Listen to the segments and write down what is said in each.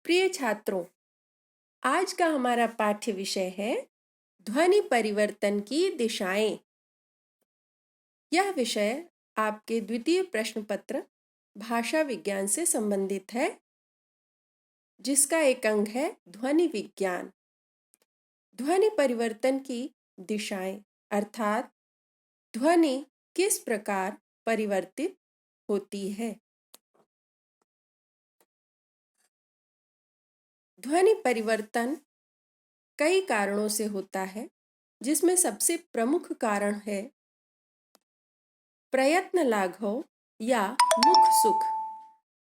प्रिय छात्रों, आज का हमारा पाठ्य विषय है ध्वनि परिवर्तन की दिशाएं। यह विषय आपके द्वितीय प्रश्न पत्र भाषा विज्ञान से संबंधित है, जिसका एक अंग है ध्वनि विज्ञान। ध्वनि परिवर्तन की दिशाएं अर्थात ध्वनि किस प्रकार परिवर्तित होती है। ध्वनि परिवर्तन कई कारणों से होता है, जिसमें सबसे प्रमुख कारण है प्रयत्न लाघव या मुख सुख।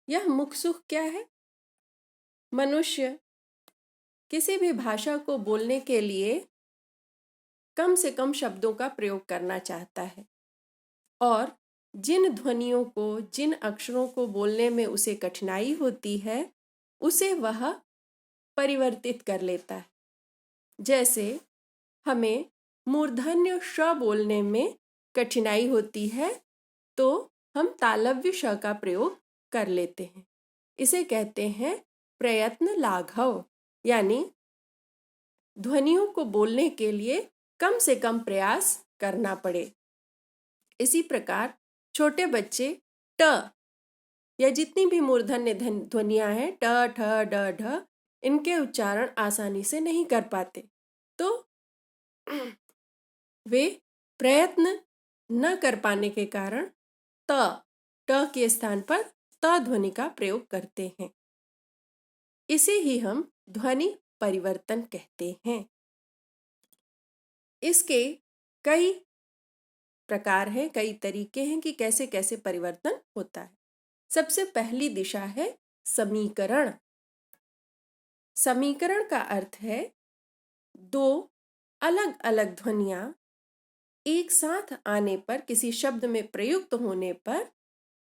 यह मुख सुख क्या है? मनुष्य किसी भी भाषा को बोलने के लिए कम से कम शब्दों का प्रयोग करना चाहता है और जिन ध्वनियों को, जिन अक्षरों को बोलने में उसे कठिनाई होती है, उसे वह परिवर्तित कर लेता है। जैसे हमें मूर्धन्य श बोलने में कठिनाई होती है, तो हम तालव्य श का प्रयोग कर लेते हैं। इसे कहते हैं प्रयत्न लाघव, यानी ध्वनियों को बोलने के लिए कम से कम प्रयास करना पड़े। इसी प्रकार छोटे बच्चे ट या जितनी भी मूर्धन्य ध्वनियां हैं, ट, ठ, ड, ढ, इनके उच्चारण आसानी से नहीं कर पाते, तो वे प्रयत्न न कर पाने के कारण ट के स्थान पर त ध्वनि का प्रयोग करते हैं। इसे ही हम ध्वनि परिवर्तन कहते हैं। इसके कई प्रकार हैं, कई तरीके हैं कि कैसे कैसे परिवर्तन होता है। सबसे पहली दिशा है समीकरण। समीकरण का अर्थ है दो अलग अलग ध्वनियां एक साथ आने पर, किसी शब्द में प्रयुक्त होने पर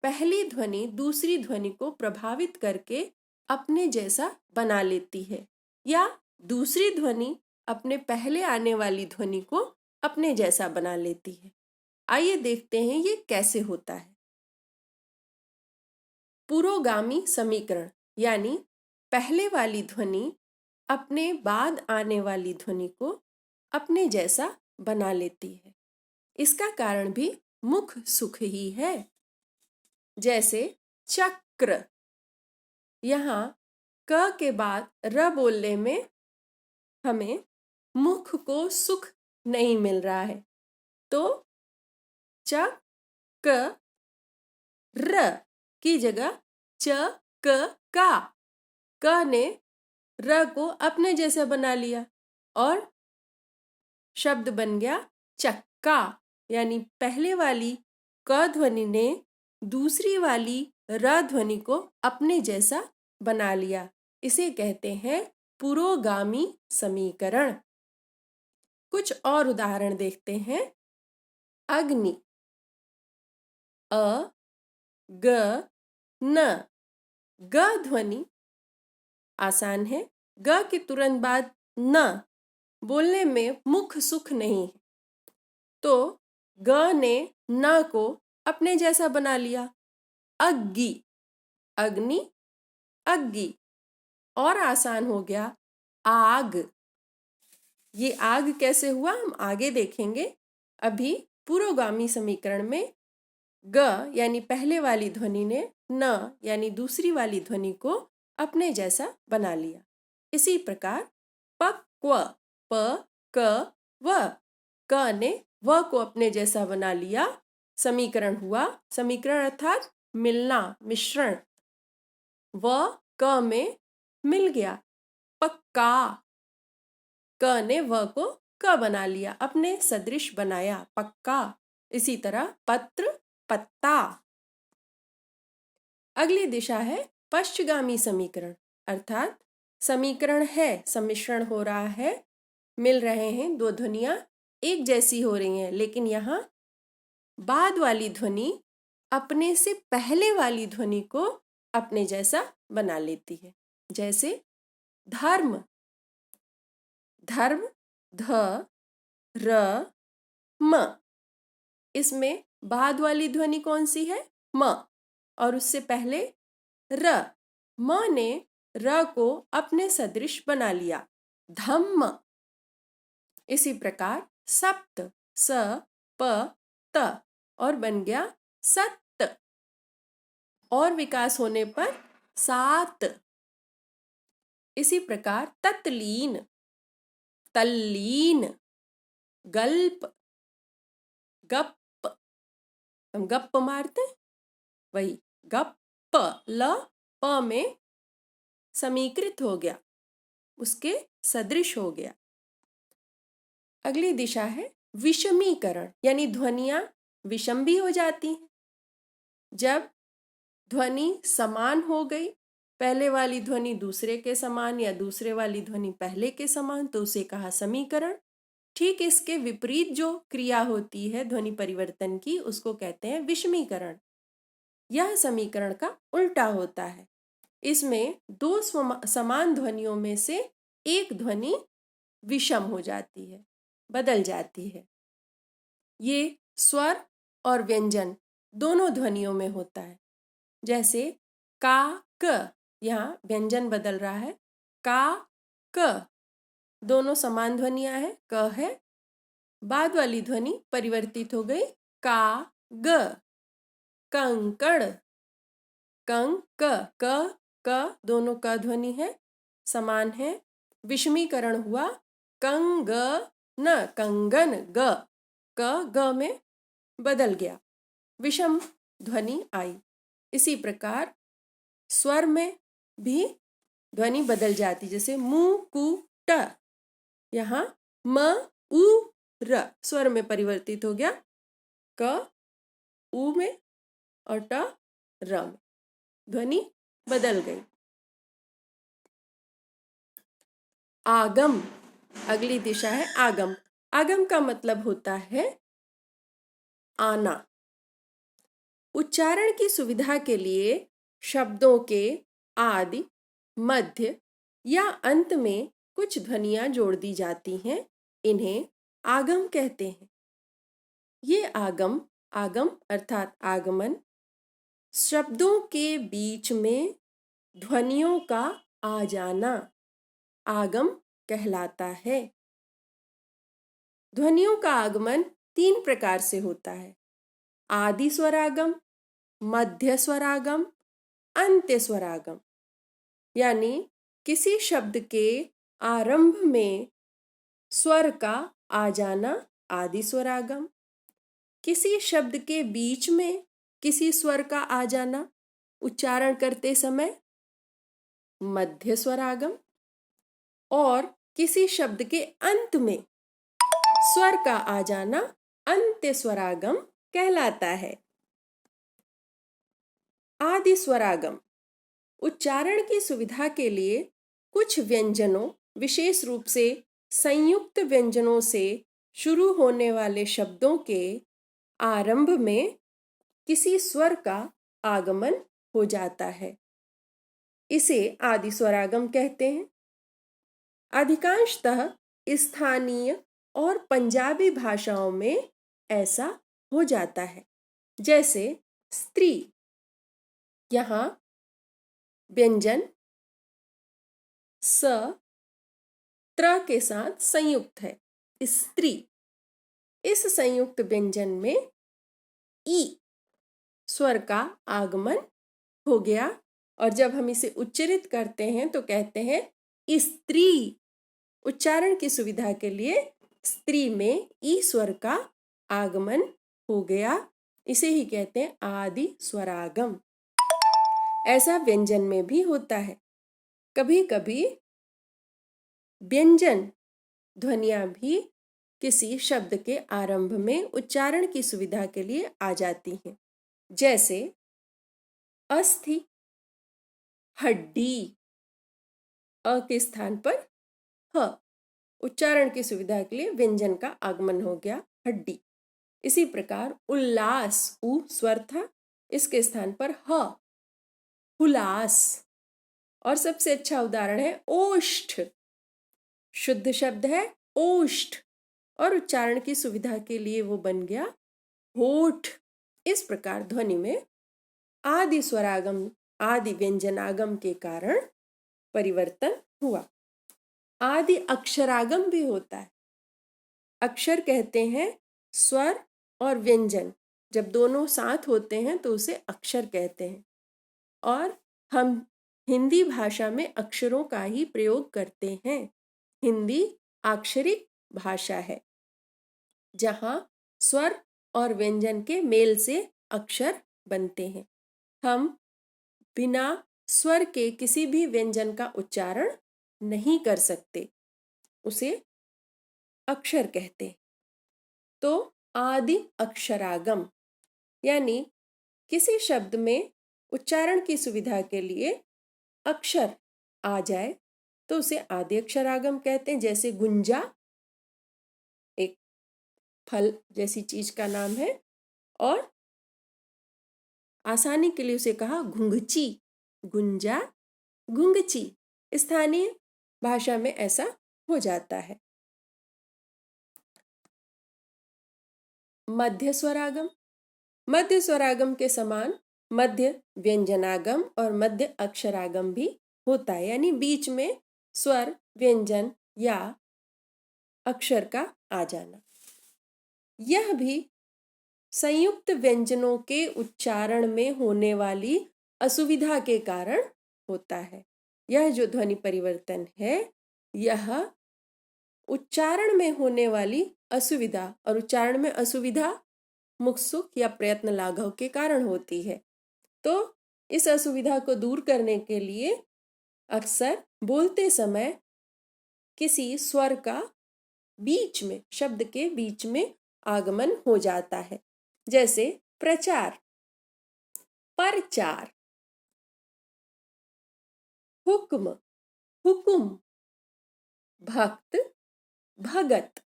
पहली ध्वनि दूसरी ध्वनि को प्रभावित करके अपने जैसा बना लेती है, या दूसरी ध्वनि अपने पहले आने वाली ध्वनि को अपने जैसा बना लेती है। आइए देखते हैं ये कैसे होता है। पुरोगामी समीकरण, यानी पहले वाली ध्वनि अपने बाद आने वाली ध्वनि को अपने जैसा बना लेती है। इसका कारण भी मुख सुख ही है। जैसे चक्र, यहाँ क के बाद र बोलने में हमें मुख को सुख नहीं मिल रहा है, तो च क र की जगह च क का। क ने र को अपने जैसा बना लिया और शब्द बन गया चक्का, यानी पहले वाली क ध्वनि ने दूसरी वाली र ध्वनि को अपने जैसा बना लिया। इसे कहते हैं पुरोगामी समीकरण। कुछ और उदाहरण देखते हैं। अग्नि, अ ग न। ग ध्वनि आसान है, ग के तुरंत बाद न बोलने में मुख सुख नहीं, तो ग ने न को अपने जैसा बना लिया। अग्गी, अग्नि, अग्गी। और आसान हो गया आग। ये आग कैसे हुआ हम आगे देखेंगे। अभी पुरोगामी समीकरण में ग यानी पहले वाली ध्वनि ने न यानी दूसरी वाली ध्वनि को अपने जैसा बना लिया। इसी प्रकार पक्व, प क व। क ने व को अपने जैसा बना लिया, समीकरण हुआ। समीकरण अर्थात मिलना, मिश्रण। व क में मिल गया, पक्का। क ने व को क बना लिया, अपने सदृश बनाया, पक्का। इसी तरह पत्र, पत्ता। अगली दिशा है पश्चगामी समीकरण, अर्थात समीकरण है, सम्मिश्रण हो रहा है, मिल रहे हैं, दो ध्वनियां एक जैसी हो रही हैं, लेकिन यहाँ बाद वाली ध्वनि अपने से पहले वाली ध्वनि को अपने जैसा बना लेती है। जैसे धर्म, धर्म, ध, र, म। इसमें बाद वाली ध्वनि कौन सी है? म, और उससे पहले र। म ने र को अपने सदृश बना लिया, धम्म। इसी प्रकार सप्त, स, प, त और बन गया सत्त, और विकास होने पर सात। इसी प्रकार तत्लीन, तल्लीन, गल्प, गप, हम गप मारते वही गप, ल प में समीकृत हो गया, उसके सदृश हो गया। अगली दिशा है विषमीकरण, यानी ध्वनियां विषम भी हो जाती हैं। जब ध्वनि समान हो गई, पहले वाली ध्वनि दूसरे के समान या दूसरे वाली ध्वनि पहले के समान, तो उसे कहा समीकरण। ठीक इसके विपरीत जो क्रिया होती है ध्वनि परिवर्तन की, उसको कहते हैं विषमीकरण। यह समीकरण का उल्टा होता है। इसमें दो समान ध्वनियों में से एक ध्वनि विषम हो जाती है, बदल जाती है। ये स्वर और व्यंजन दोनों ध्वनियों में होता है। जैसे का, क, यहाँ व्यंजन बदल रहा है, का, क, दोनों समान ध्वनियां हैं, क है, बाद वाली ध्वनि परिवर्तित हो गई, का, ग, कंकड़, कंक, क, क, दोनों क ध्वनि है, समान है। विषमीकरण हुआ कंग न, कंगन, ग, क ग में बदल गया, विषम ध्वनि आई। इसी प्रकार स्वर में भी ध्वनि बदल जाती, जैसे मु, कु, ट, यहाँ म, उ, र स्वर में परिवर्तित हो गया, क उ में और ट र में, ध्वनि बदल गई। आगम, अगली दिशा है आगम। आगम का मतलब होता है आना। उच्चारण की सुविधा के लिए शब्दों के आदि, मध्य या अंत में कुछ ध्वनियां जोड़ दी जाती हैं, इन्हें आगम कहते हैं। ये आगम, आगम अर्थात आगमन, शब्दों के बीच में ध्वनियों का आ जाना आगम कहलाता है। ध्वनियों का आगमन तीन प्रकार से होता है, आदि स्वरागम, मध्य स्वरागम, अंत्य स्वरागम। यानी किसी शब्द के आरंभ में स्वर का आ जाना आदि स्वरागम, किसी शब्द के बीच में किसी स्वर का आ जाना उच्चारण करते समय मध्य स्वरागम, और किसी शब्द के अंत में स्वर का आ जाना अंत्य स्वरागम कहलाता है। आदि स्वरागम, उच्चारण की सुविधा के लिए कुछ व्यंजनों, विशेष रूप से संयुक्त व्यंजनों से शुरू होने वाले शब्दों के आरंभ में किसी स्वर का आगमन हो जाता है, इसे आदि स्वरागम कहते हैं। अधिकांशतः स्थानीय और पंजाबी भाषाओं में ऐसा हो जाता है। जैसे स्त्री, यहाँ व्यंजन स त्र के साथ संयुक्त है, स्त्री। इस संयुक्त व्यंजन में ई स्वर का आगमन हो गया, और जब हम इसे उच्चारित करते हैं तो कहते हैं स्त्री। उच्चारण की सुविधा के लिए स्त्री में ई स्वर का आगमन हो गया, इसे ही कहते हैं आदि स्वरागम। ऐसा व्यंजन में भी होता है। कभी कभी व्यंजन ध्वनियां भी किसी शब्द के आरंभ में उच्चारण की सुविधा के लिए आ जाती हैं। जैसे अस्थि, हड्डी, अ के स्थान पर ह, उच्चारण की सुविधा के लिए व्यंजन का आगमन हो गया हड्डी। इसी प्रकार उल्लास, उ स्वर था, इसके स्थान पर ह, हुलास। और सबसे अच्छा उदाहरण है ओष्ठ, शुद्ध शब्द है ओष्ठ, और उच्चारण की सुविधा के लिए वो बन गया होठ। इस प्रकार ध्वनि में आदि स्वरागम, आदि व्यंजनागम के कारण परिवर्तन हुआ। आदि अक्षरागम भी होता है। अक्षर कहते हैं स्वर और व्यंजन, जब दोनों साथ होते हैं तो उसे अक्षर कहते हैं। और हम हिंदी भाषा में अक्षरों का ही प्रयोग करते हैं। हिंदी अक्षरिक भाषा है, जहाँ स्वर और व्यंजन के मेल से अक्षर बनते हैं। हम बिना स्वर के किसी भी व्यंजन का उच्चारण नहीं कर सकते, उसे अक्षर कहते हैं। तो आदि अक्षरागम यानी किसी शब्द में उच्चारण की सुविधा के लिए अक्षर आ जाए तो उसे आदि अक्षरागम कहते हैं। जैसे गुंजा एक फल जैसी चीज का नाम है, और आसानी के लिए उसे कहा घुंघची, गुंजा घुंघची। स्थानीय भाषा में ऐसा हो जाता है। मध्य स्वरागम, मध्य स्वरागम के समान मध्य व्यंजनागम और मध्य अक्षरागम भी होता है, यानी बीच में स्वर व्यंजन या अक्षर का आ जाना। यह भी संयुक्त व्यंजनों के उच्चारण में होने वाली असुविधा के कारण होता है। यह जो ध्वनि परिवर्तन है, यह उच्चारण में होने वाली असुविधा, और उच्चारण में असुविधा मुख सुख या प्रयत्न लाघव के कारण होती है। तो इस असुविधा को दूर करने के लिए अक्सर बोलते समय किसी स्वर का बीच में, शब्द के बीच में आगमन हो जाता है। जैसे प्रचार, परचार, हुक्म, हुकुम, भक्त, भगत।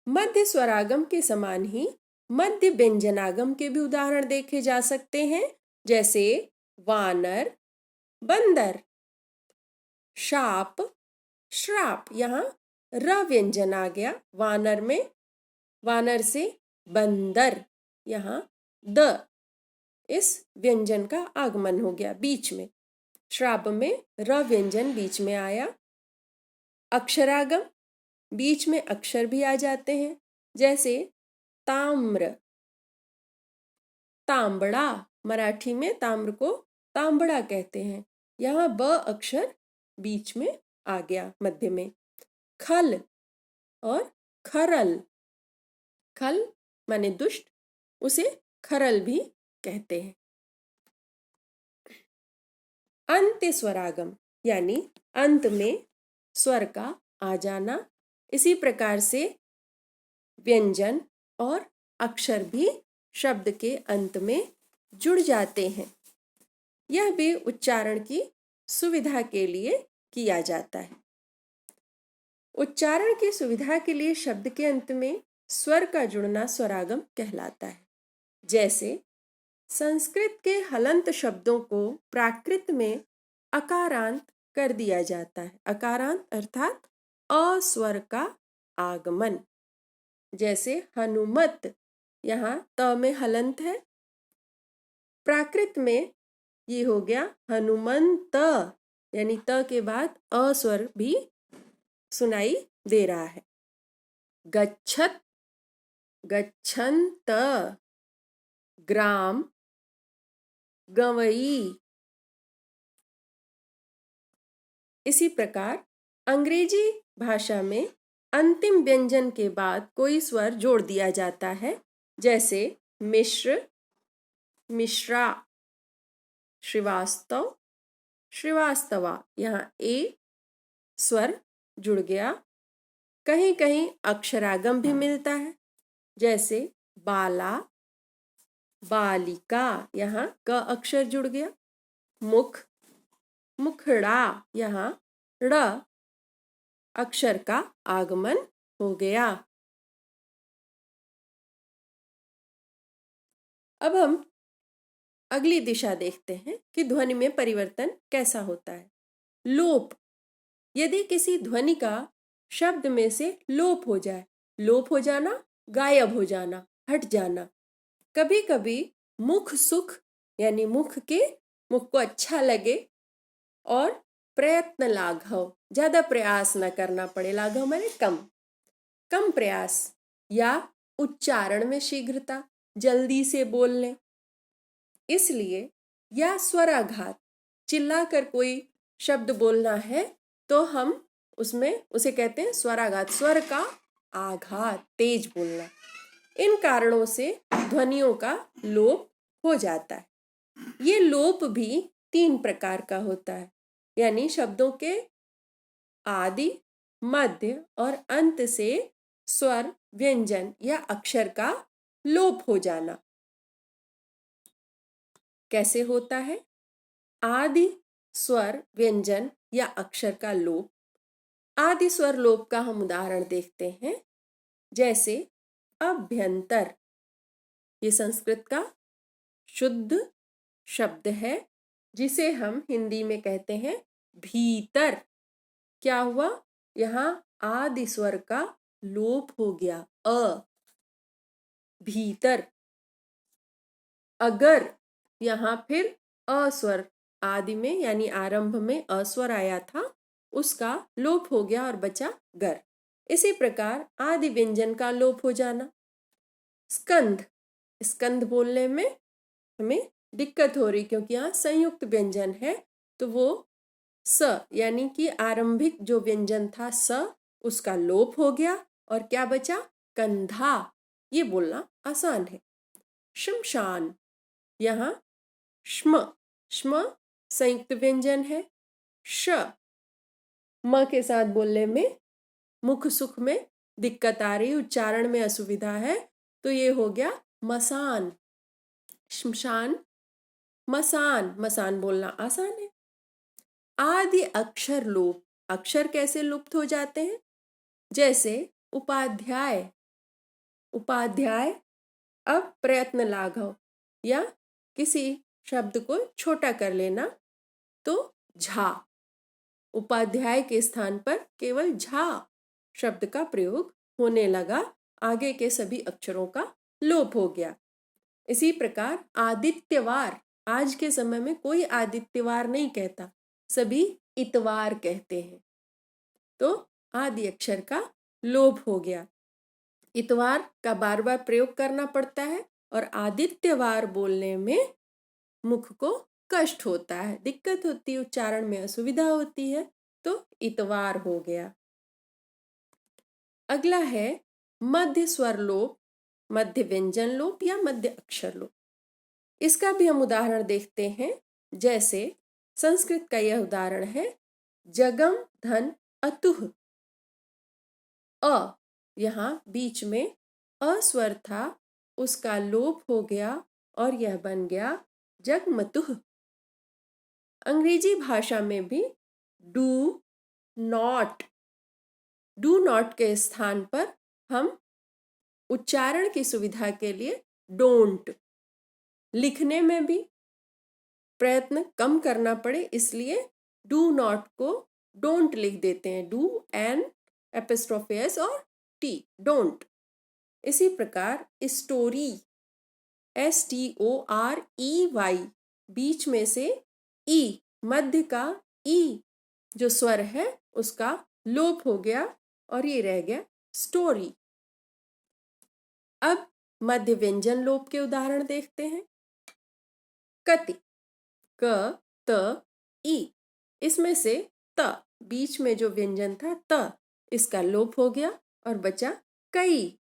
मध्य स्वरागम के समान ही मध्य व्यंजनागम के भी उदाहरण देखे जा सकते हैं। जैसे वानर, बंदर, शाप, श्राप। यहाँ र व्यंजन आ गया वानर में, वानर से बंदर, यहाँ द इस व्यंजन का आगमन हो गया बीच में। श्राप में र व्यंजन बीच में आया। अक्षरागम, बीच में अक्षर भी आ जाते हैं। जैसे ताम्र, तांबड़ा। मराठी में ताम्र को तांबड़ा कहते हैं। यहाँ ब अक्षर बीच में आ गया मध्य में। खल और खरल, खल माने दुष्ट, उसे खरल भी कहते हैं। अंत्य स्वरागम यानी अंत में स्वर का आ जाना। इसी प्रकार से व्यंजन और अक्षर भी शब्द के अंत में जुड़ जाते हैं। यह भी उच्चारण की सुविधा के लिए किया जाता है। उच्चारण की सुविधा के लिए शब्द के अंत में स्वर का जुड़ना स्वरागम कहलाता है। जैसे संस्कृत के हलंत शब्दों को प्राकृत में अकारांत कर दिया जाता है। अकारांत अर्थात अस्वर का आगमन। जैसे हनुमत, यहाँ त में हलंत है, प्राकृत में ये हो गया हनुमंत, यानी त के बाद अस्वर भी सुनाई दे रहा है। गच्छत, गच्छन्त, ग्राम, गवई। इसी प्रकार अंग्रेजी भाषा में अंतिम व्यंजन के बाद कोई स्वर जोड़ दिया जाता है। जैसे मिश्र, मिश्रा, श्रीवास्तव, श्रीवास्तवा। यहाँ ए स्वर जुड़ गया। कहीं कहीं अक्षरागम भी मिलता है। जैसे बाला, बालिका, यहाँ क अक्षर जुड़ गया। मुख, मुखड़ा, यहाँ ड़ अक्षर का आगमन हो गया। अब हम अगली दिशा देखते हैं कि ध्वनि में परिवर्तन कैसा होता है। लोप, यदि किसी ध्वनि का शब्द में से लोप हो जाए, लोप हो जाना, गायब हो जाना, हट जाना। कभी कभी मुख सुख यानी मुख को अच्छा लगे और प्रयत्न लाघव, ज्यादा प्रयास न करना पड़े, लाघव माने कम, कम प्रयास, या उच्चारण में शीघ्रता, जल्दी से बोलने, इसलिए, या स्वराघात, चिल्लाकर कोई शब्द बोलना है तो हम उसमें उसे कहते हैं स्वराघात, स्वर का आघात, तेज बोलना। इन कारणों से ध्वनियों का लोप हो जाता है। ये लोप भी 3 प्रकार का होता है, यानी शब्दों के आदि, मध्य और अंत से स्वर, व्यंजन या अक्षर का लोप हो जाना। कैसे होता है? आदि स्वर, व्यंजन या अक्षर का लोप। आदि स्वर लोप का हम उदाहरण देखते हैं, जैसे अभ्यंतर, ये संस्कृत का शुद्ध शब्द है जिसे हम हिंदी में कहते हैं भीतर। क्या हुआ? यहाँ आदि स्वर का लोप हो गया, अ, भीतर। अगर यहाँ फिर अस्वर, आदि में यानी आरंभ में अस्वर आया था, उसका लोप हो गया और बचा गर। इसी प्रकार आदि व्यंजन का लोप हो जाना। स्कंध, स्कंध बोलने में हमें दिक्कत हो रही क्योंकि यहाँ संयुक्त व्यंजन है, तो वो स यानी कि आरंभिक जो व्यंजन था स, उसका लोप हो गया और क्या बचा? कंधा। ये बोलना आसान है। शमशान, यहाँ श्म, श्म संयुक्त व्यंजन है। श, म के साथ बोलने में मुख सुख में दिक्कत आ रही, उच्चारण में असुविधा है, तो ये हो गया मसान। शमशान, मसान, मसान बोलना आसान है। आदि अक्षर लोप, अक्षर कैसे लुप्त हो जाते हैं? जैसे उपाध्याय, उपाध्याय, अब प्रयत्न लाघव या किसी शब्द को छोटा कर लेना तो झा, उपाध्याय के स्थान पर केवल झा शब्द का प्रयोग होने लगा, आगे के सभी अक्षरों का लोप हो गया। इसी प्रकार आदित्यवार, आज के समय में कोई आदित्यवार नहीं कहता, सभी इतवार कहते हैं, तो आदि अक्षर का लोप हो गया। इतवार का बार बार प्रयोग करना पड़ता है और आदित्यवार बोलने में मुख को कष्ट होता है, दिक्कत होती है, उच्चारण में असुविधा होती है, तो इतवार हो गया। अगला है मध्य स्वर लोप, मध्य व्यंजन लोप या मध्य अक्षर लोप। इसका भी हम उदाहरण देखते हैं, जैसे संस्कृत का यह उदाहरण है, जगम धन अतुह। अ, यहाँ बीच में अ स्वर था, उसका लोप हो गया और यह बन गया जगमतुह। अंग्रेजी भाषा में भी डू नॉट, डू नॉट के स्थान पर हम उच्चारण की सुविधा के लिए डोंट, लिखने में भी प्रयत्न कम करना पड़े इसलिए डू नॉट को डोंट लिख देते हैं, डू एन एपिस्ट्रोफी एस और टी, डोंट। इसी प्रकार स्टोरी, STOREY, बीच में से ई, मध्य का ई जो स्वर है उसका लोप हो गया और ये रह गया स्टोरी। अब मध्य व्यंजन लोप के उदाहरण देखते हैं। कति, क त ई, इसमें से त, बीच में जो व्यंजन था त, इसका लोप हो गया और बचा कई।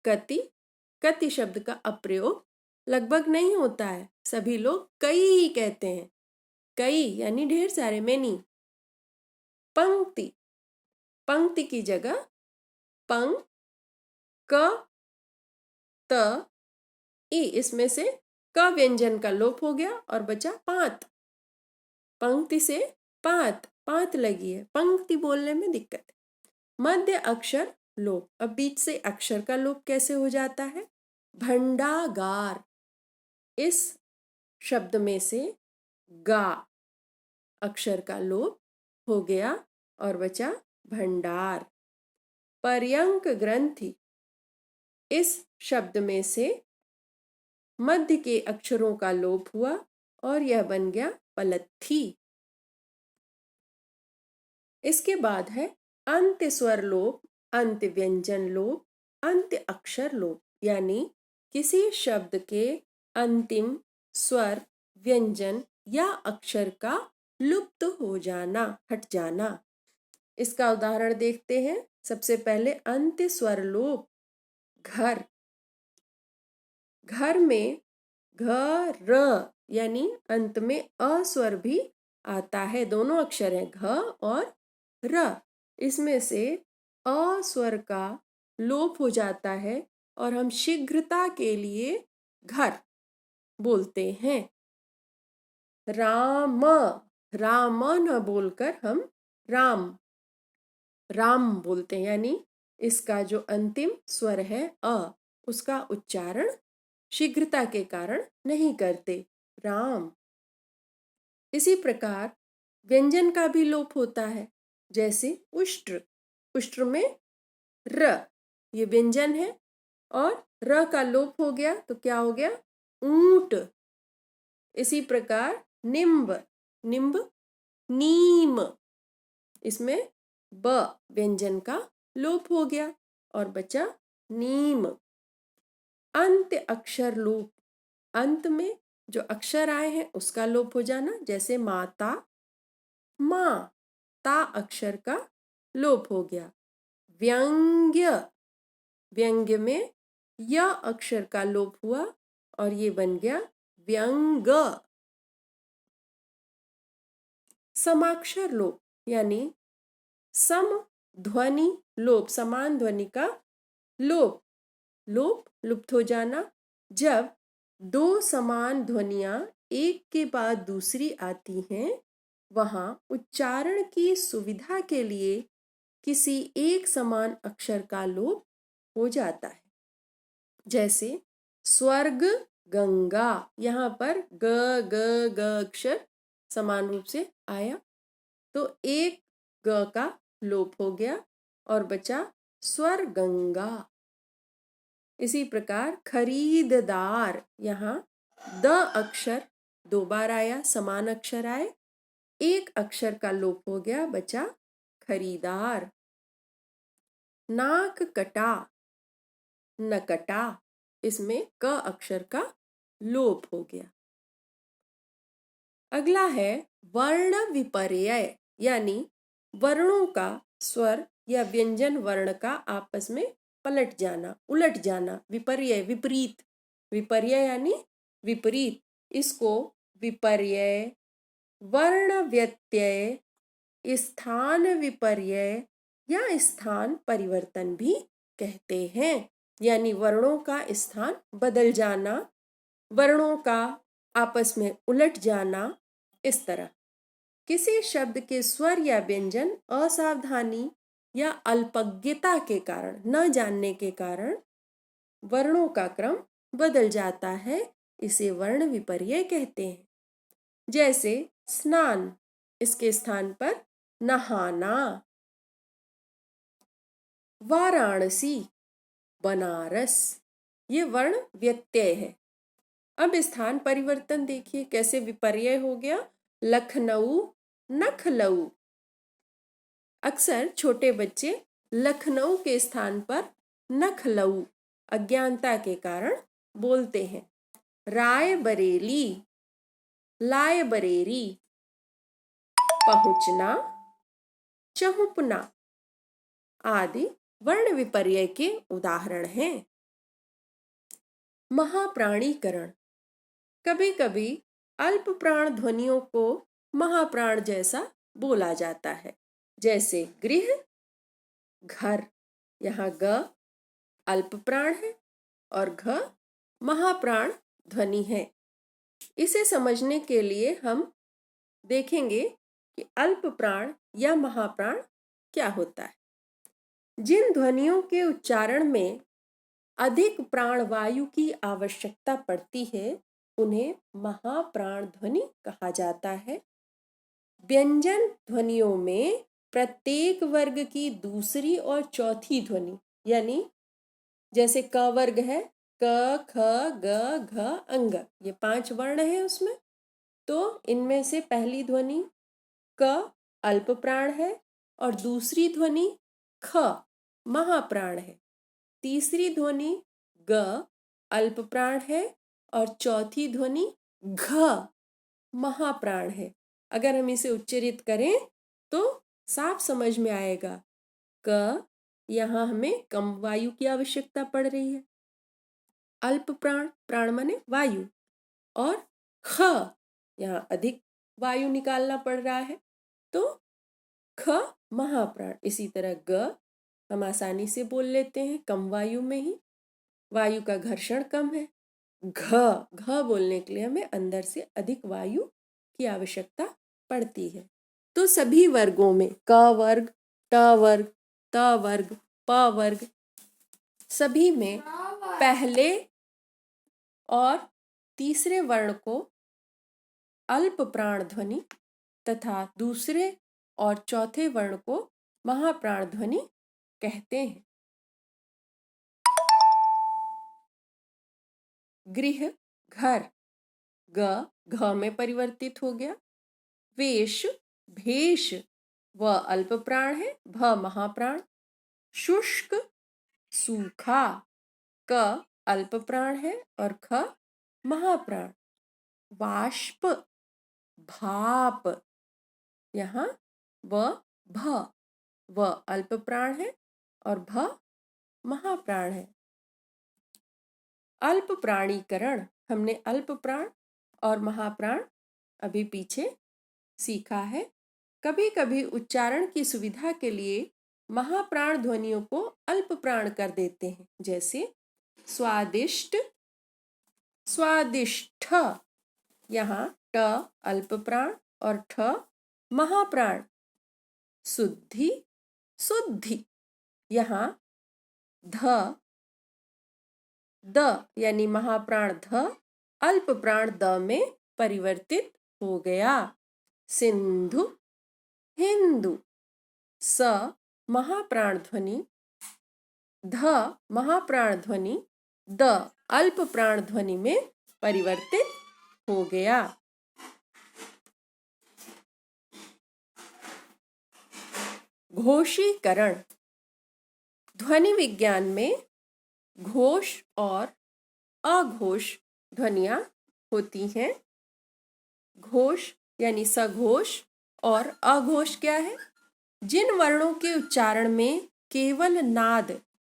कति, कति शब्द का अप्रयोग लगभग नहीं होता है, सभी लोग कई ही कहते हैं, कई यानी ढेर सारे, मेनी। पंक्ति, पंक्ति की जगह पंग, क त ई, इसमें से क व्यंजन का लोप हो गया और बचा पांत। पंक्ति से पात, पात लगी है, पंक्ति बोलने में दिक्कत है। मध्य अक्षर लोप, अब बीच से अक्षर का लोप कैसे हो जाता है? भंडागार, इस शब्द में से गा अक्षर का लोप हो गया और बचा भंडार। पर्यंक ग्रंथि, इस शब्द में से मध्य के अक्षरों का लोप हुआ और यह बन गया पलत्थी। इसके बाद है अंत्य स्वर लोप, अंत्य व्यंजन लोप, अंत्य अक्षर लोप, यानी किसी शब्द के अंतिम स्वर, व्यंजन या अक्षर का लुप्त हो जाना, हट जाना। इसका उदाहरण देखते हैं। सबसे पहले अंत्य स्वर लोप। घर, घर में घर यानी अंत में अ स्वर भी आता है, दोनों अक्षर हैं घ और र। इसमें से अ स्वर का लोप हो जाता है और हम शीघ्रता के लिए घर बोलते हैं। राम, राम न बोलकर हम राम, राम बोलते हैं, यानी इसका जो अंतिम स्वर है अ, उसका उच्चारण शीघ्रता के कारण नहीं करते, राम। इसी प्रकार व्यंजन का भी लोप होता है, जैसे उष्ट्र, उष्ट्र में र, ये व्यंजन है और र का लोप हो गया तो क्या हो गया, ऊंट। इसी प्रकार निम्ब, निम्ब नीम, इसमें ब व्यंजन का लोप हो गया और बचा नीम। अंत्य अक्षर लोप, अंत में जो अक्षर आए हैं उसका लोप हो जाना, जैसे माता, माँ, ता अक्षर का लोप हो गया। व्यंग्य, व्यंग्य में य अक्षर का लोप हुआ और ये बन गया व्यंग। समाक्षर लोप, यानी सम ध्वनि लोप, समान ध्वनि का लोप, लोप लुप्त हो जाना। जब दो समान ध्वनियां एक के बाद दूसरी आती हैं, वहां उच्चारण की सुविधा के लिए किसी एक समान अक्षर का लोप हो जाता है। जैसे स्वर्ग गंगा, यहाँ पर ग ग ग अक्षर समान रूप से आया तो एक ग का लोप हो गया और बचा स्वर गंगा। इसी प्रकार खरीददार, यहाँ द अक्षर दो बार आया, समान अक्षर आए, एक अक्षर का लोप हो गया, बचा खरीदार। नाक कटा, नकटा, इसमें क अक्षर का लोप हो गया। अगला है वर्ण विपर्यय, यानी वर्णों का स्वर या व्यंजन वर्ण का आपस में पलट जाना, उलट जाना। विपर्यय विपरीत, विपर्यय यानी विपरीत, इसको विपर्यय, वर्ण व्यत्यय, स्थान विपर्यय या स्थान परिवर्तन भी कहते हैं। यानी वर्णों का स्थान बदल जाना, वर्णों का आपस में उलट जाना। इस तरह किसी शब्द के स्वर या व्यंजन असावधानी या अल्पज्ञता के कारण, न जानने के कारण वर्णों का क्रम बदल जाता है, इसे वर्ण विपर्यय कहते हैं। जैसे स्नान, इसके स्थान पर नहाना। वाराणसी, बनारस, ये वर्ण व्यत्यय है। अब स्थान परिवर्तन देखिए कैसे विपर्यय हो गया। लखनऊ, नखलऊ। अक्सर छोटे बच्चे लखनऊ के स्थान पर नखलऊ अज्ञानता के कारण बोलते हैं। रायबरेली, लायबरेली। पहुंचना, चहुपना आदि वर्ण विपर्यय के उदाहरण हैं। महाप्राणीकरण, कभी कभी अल्प प्राण ध्वनियों को महाप्राण जैसा बोला जाता है, जैसे गृह, घर। यहाँ ग अल्प प्राण है और घ महाप्राण ध्वनि है। इसे समझने के लिए हम देखेंगे कि अल्प प्राण या महाप्राण क्या होता है। जिन ध्वनियों के उच्चारण में अधिक प्राणवायु की आवश्यकता पड़ती है, उन्हें महाप्राण ध्वनि कहा जाता है। व्यंजन ध्वनियों में प्रत्येक वर्ग की दूसरी और चौथी ध्वनि, यानी जैसे क वर्ग है, क ख ग घ अंग, ये 5 वर्ण है उसमें, तो इनमें से पहली ध्वनि क अल्प प्राण है, और दूसरी ध्वनि ख महाप्राण है। तीसरी ध्वनि ग अल्प प्राण है और चौथी ध्वनि घ महाप्राण है। अगर हम इसे उच्चरित करें तो साफ समझ में आएगा। क यहाँ हमें कम वायु की आवश्यकता पड़ रही है, अल्प प्राण, प्राण माने वायु, और ख यहाँ अधिक वायु निकालना पड़ रहा है, तो ख महाप्राण। इसी तरह ग हम आसानी से बोल लेते हैं कम वायु में ही, वायु का घर्षण कम है। घ बोलने के लिए हमें अंदर से अधिक वायु की आवश्यकता पड़ती है। तो सभी वर्गों में क वर्ग, ट वर्ग, त वर्ग, प वर्ग, सभी में पहले और तीसरे वर्ण को अल्प प्राण ध्वनि तथा दूसरे और चौथे वर्ण को महाप्राण ध्वनि कहते हैं। गृह घर, ग घ में परिवर्तित हो गया। वेश भेष, व अल्प प्राण है, भ महाप्राण। शुष्क सूखा, क अल्प प्राण है और ख महाप्राण। वाष्प भाप, यहाँ व अल्प प्राण है और भ महाप्राण है। अल्प प्राणीकरण, हमने अल्प प्राण और महाप्राण अभी पीछे सीखा है। कभी कभी उच्चारण की सुविधा के लिए महाप्राण ध्वनियों को अल्प प्राण कर देते हैं, जैसे स्वादिष्ट, स्वादिष्ठ, यहाँ ट अल्प प्राण और ठ महाप्राण। शुद्धि, शुद्धि, यहाँ ध द यानी महाप्राण ध अल्प प्राण द में परिवर्तित हो गया। सिंधु, हिंदू, स महाप्राण ध्वनि, ध महाप्राण ध्वनि द अल्प प्राण ध्वनि में परिवर्तित हो गया। घोषीकरण, ध्वनि विज्ञान में घोष और अघोष ध्वनियां होती हैं। घोष यानी सघोष और अघोष क्या है? जिन वर्णों के उच्चारण में केवल नाद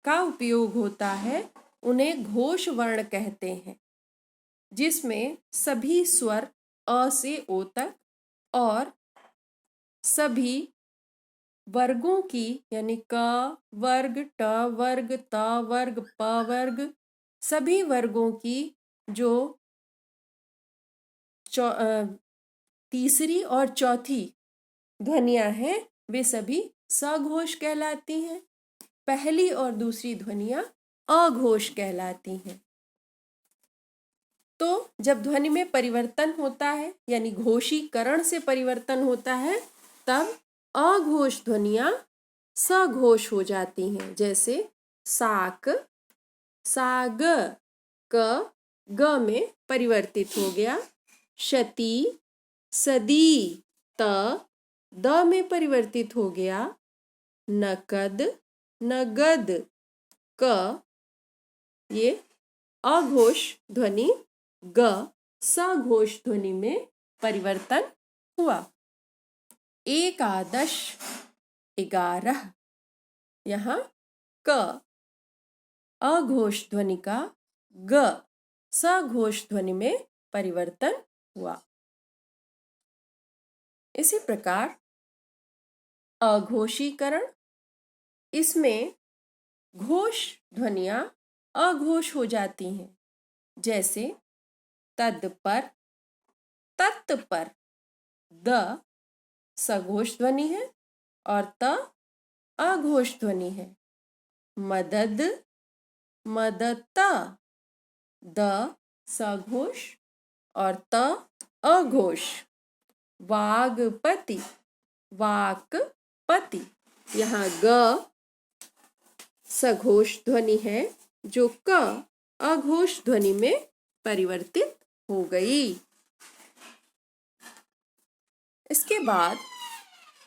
का उपयोग होता है उन्हें घोष वर्ण कहते हैं, जिसमें सभी स्वर अ से ओ तक और सभी वर्गों की यानी क वर्ग, ट वर्ग, त वर्ग, प वर्ग, सभी वर्गों की जो तीसरी और चौथी ध्वनियां हैं वे सभी सघोष कहलाती हैं। पहली और दूसरी ध्वनियां अघोष कहलाती हैं। तो जब ध्वनि में परिवर्तन होता है यानी घोषीकरण से परिवर्तन होता है तब अघोष ध्वनियां सघोष हो जाती हैं, जैसे साक, साग, क ग में परिवर्तित हो गया। शती, सदी, त द में परिवर्तित हो गया। नकद, नगद, क ये अघोष ध्वनि ग सघोष ध्वनि में परिवर्तन हुआ। एकादश, 11, यहाँ क अघोष ध्वनि का ग सघोष ध्वनि में परिवर्तन हुआ। इसी प्रकार अघोषीकरण, इसमें घोष ध्वनियां अघोष हो जाती हैं, जैसे तद पर, तत् पर, द सघोष ध्वनि है और त अघोष ध्वनि है। मदद, मदत, द सघोष और त अघोष। वागपति, वाकपति, यहाँ ग सघोष ध्वनि है जो क अघोष ध्वनि में परिवर्तित हो गई। इसके बाद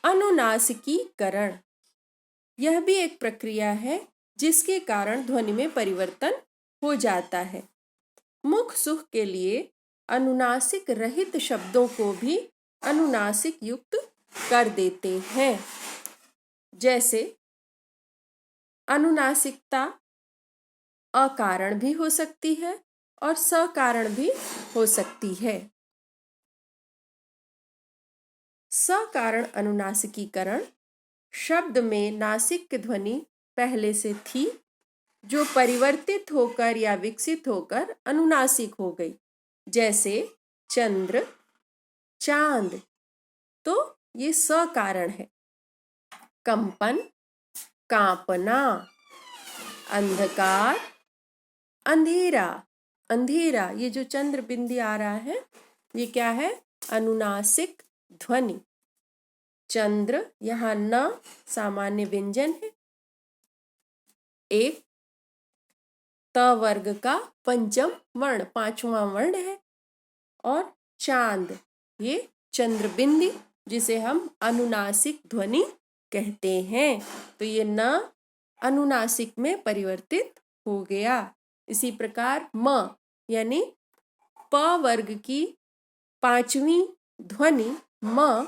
अनुनासिकीकरण, यह भी एक प्रक्रिया है जिसके कारण ध्वनि में परिवर्तन हो जाता है। मुख सुख के लिए अनुनासिक रहित शब्दों को भी अनुनासिक युक्त कर देते हैं। जैसे अनुनासिकता अकारण भी हो सकती है और सकारण भी हो सकती है। सकारण अनुनासिकीकरण शब्द में नासिक ध्वनि पहले से थी जो परिवर्तित होकर या विकसित होकर अनुनासिक हो गई, जैसे चंद्र, चांद, तो ये सकारण है। कंपन, कांपना, अंधकार, अंधेरा, अंधेरा, ये जो चंद्र बिंदी आ रहा है ये क्या है? अनुनासिक ध्वनि। चंद्र, यहाँ न सामान्य व्यंजन है, एक त वर्ग का पंचम वर्ण, पांचवा वर्ण है। और चांद, ये चंद्र बिंदी जिसे हम अनुनासिक ध्वनि कहते हैं। तो ये न अनुनासिक में परिवर्तित हो गया। इसी प्रकार म यानी प वर्ग की पांचवी ध्वनि म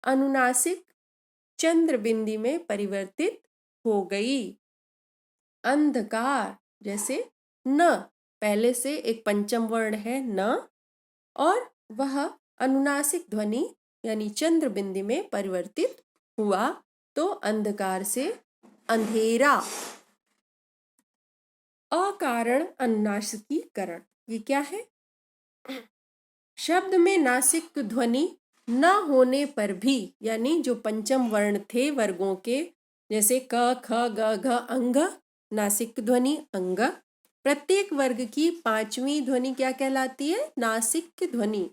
अनुनासिक चंद्र बिंदी में परिवर्तित हो गई। अंधकार, जैसे न पहले से एक पंचम वर्ण है न और वह अनुनासिक ध्वनि यानी चंद्र बिंदी में परिवर्तित हुआ, तो अंधकार से अंधेरा। अकारण अनुनासिकीकरण, ये क्या है? शब्द में नासिक ध्वनि न होने पर भी, यानी जो पंचम वर्ण थे वर्गों के, जैसे क ख ग घ अंग, नासिक ध्वनि अंग, प्रत्येक वर्ग की पांचवी ध्वनि क्या कहलाती है? नासिक ध्वनि।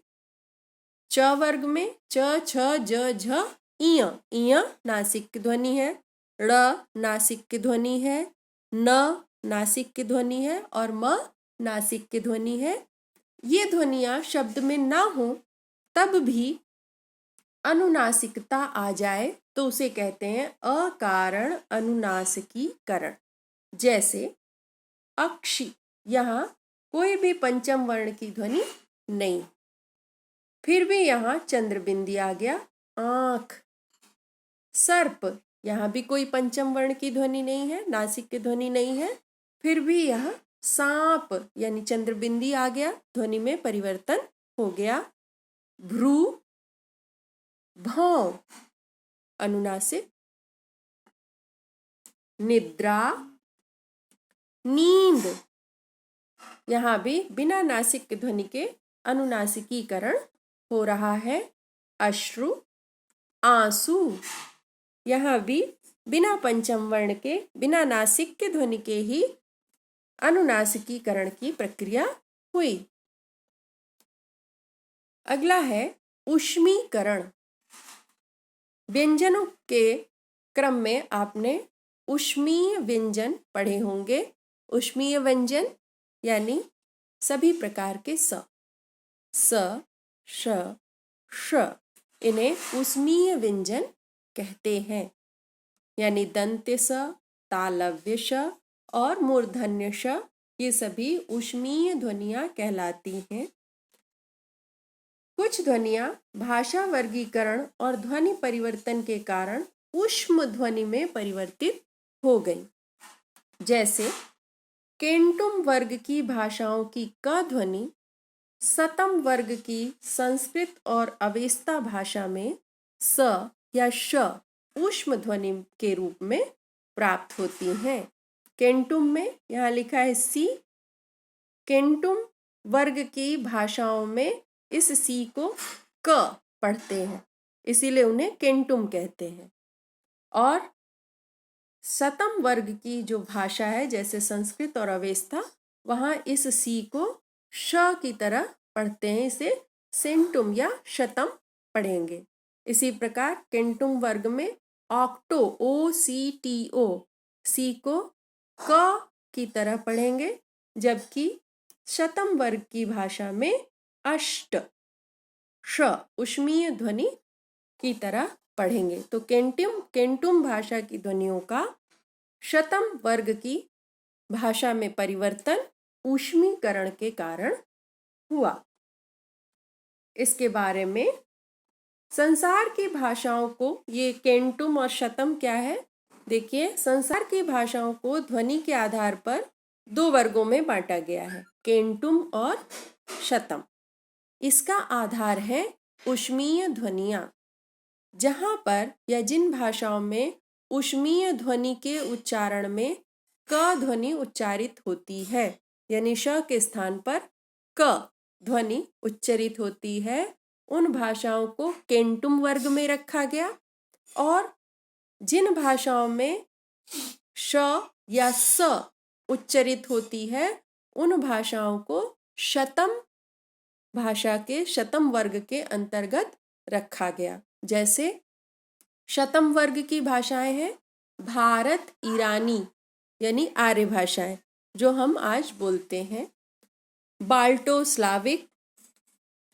च वर्ग में च छ ज झ इय, इय नासिक ध्वनि है। ड़ नासिक ध्वनि है। न नासिक ध्वनि है और म नासिक ध्वनि है। ये ध्वनियां शब्द में ना हो तब भी अनुनासिकता आ जाए तो उसे कहते हैं अकारण अनुनासिकीकरण। जैसे अक्षी, यहाँ कोई भी पंचम वर्ण की ध्वनि नहीं, फिर भी यहाँ चंद्र बिंदी आ गया। आंख, सर्प, यहाँ भी कोई पंचम वर्ण की ध्वनि नहीं है, नासिक की ध्वनि नहीं है, फिर भी यहाँ सांप यानी चंद्र बिंदी आ गया, ध्वनि में परिवर्तन हो गया। भ्रू, भौं अनुनासिक। निद्रा, नींद, यहाँ भी बिना नासिक ध्वनि के अनुनासिकीकरण हो रहा है। अश्रु, आंसू, यहाँ भी बिना पंचम वर्ण के, बिना नासिक के ध्वनि के ही अनुनासिकीकरण की प्रक्रिया हुई। अगला है ऊष्मीकरण। व्यंजनों के क्रम में आपने ऊष्मीय व्यंजन पढ़े होंगे। ऊष्मीय व्यंजन यानी सभी प्रकार के स, श, श, इन्हें ऊष्मीय व्यंजन कहते हैं। यानी दंत्य स, तालव्य श और मूर्धन्य श, ये सभी ऊष्मीय ध्वनियां कहलाती हैं। कुछ ध्वनियां भाषा वर्गीकरण और ध्वनि परिवर्तन के कारण ऊष्म ध्वनि में परिवर्तित हो गई। जैसे केंटुम वर्ग की भाषाओं की क ध्वनि सतम वर्ग की संस्कृत और अवेस्ता भाषा में स या श ऊष्म ध्वनि के रूप में प्राप्त होती हैं। केंटुम में यहाँ लिखा है सी, केंटुम वर्ग की भाषाओं में इस सी को क पढ़ते हैं, इसीलिए उन्हें केंटुम कहते हैं। और सतम वर्ग की जो भाषा है जैसे संस्कृत और अवेस्ता, वहाँ इस सी को श की तरह पढ़ते हैं, इसे सेंटुम या शतम पढ़ेंगे। इसी प्रकार केंटुम वर्ग में ऑक्टो, ओ सी टी ओ, सी को क की तरह पढ़ेंगे, जबकि शतम वर्ग की भाषा में अष्ट, श ऊष्मीय ध्वनि की तरह पढ़ेंगे। तो केंटुम भाषा की ध्वनियों का शतम वर्ग की भाषा में परिवर्तन ऊष्मीकरण के कारण हुआ। इसके बारे में संसार की भाषाओं को, ये केंटुम और शतम क्या है, देखिए संसार की भाषाओं को ध्वनि के आधार पर 2 वर्गों में बांटा गया है, केंटुम और शतम। इसका आधार है ऊष्मीय ध्वनियां। जहां पर या जिन भाषाओं में ऊष्मीय ध्वनि के उच्चारण में क ध्वनि उच्चारित होती है, यानी श के स्थान पर क ध्वनि उच्चारित होती है, उन भाषाओं को केंटुम वर्ग में रखा गया। और जिन भाषाओं में श या स उच्चारित होती है, उन भाषाओं को शतम भाषा के शतम वर्ग के अंतर्गत रखा गया। जैसे शतम वर्ग की भाषाएं हैं भारत ईरानी यानी आर्य भाषाएं, जो हम आज बोलते हैं, बाल्टो स्लाविक,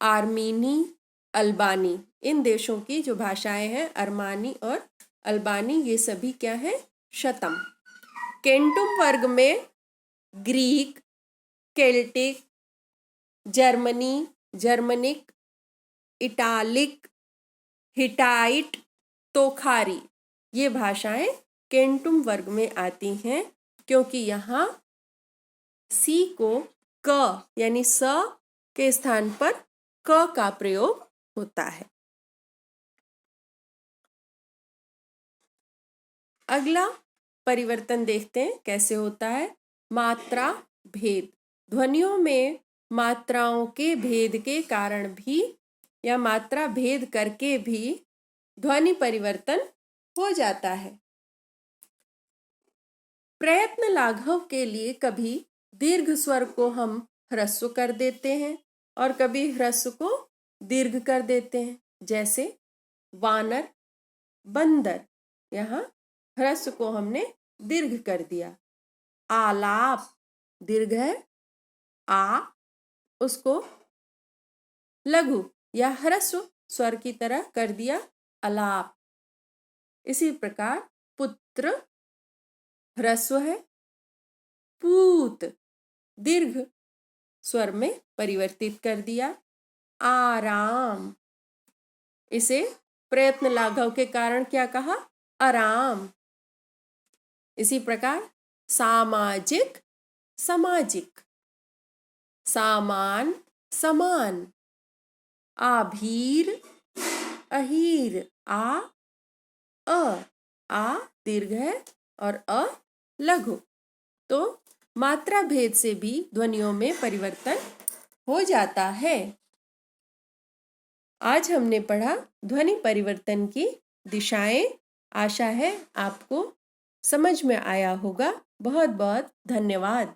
आर्मीनी, अल्बानी। इन देशों की जो भाषाएं हैं अरमानी और अल्बानी, ये सभी क्या है, शतम। केंटुम वर्ग में Greek, Celtic, Germanic, Italic, Hittite, तोखारी, ये भाषाएं केंटुम वर्ग में आती हैं, क्योंकि यहाँ सी को क यानी स के स्थान पर क का प्रयोग होता है। अगला परिवर्तन देखते हैं कैसे होता है। मात्रा भेद। ध्वनियों में मात्राओं के भेद के कारण भी या मात्रा भेद करके भी ध्वनि परिवर्तन हो जाता है। प्रयत्न लाघव के लिए कभी दीर्घ स्वर को हम ह्रस्व कर देते हैं और कभी ह्रस्व को दीर्घ कर देते हैं। जैसे वानर, बंदर, यहाँ ह्रस्व को हमने दीर्घ कर दिया। आलाप दीर्घ है, आ, उसको लघु या ह्रस्व स्वर की तरह कर दिया, अलाप। इसी प्रकार पुत्र ह्रस्व है, पूत दीर्घ स्वर में परिवर्तित कर दिया, आराम। इसे प्रयत्न लाघव के कारण क्या कहा, आराम। इसी प्रकार सामाजिक, सामाजिक, सामान, समान, आभीर, अहीर, आ दीर्घ है और अ लघु। तो मात्रा भेद से भी ध्वनियों में परिवर्तन हो जाता है। आज हमने पढ़ा ध्वनि परिवर्तन की दिशाएं। आशा है आपको समझ में आया होगा। बहुत बहुत धन्यवाद।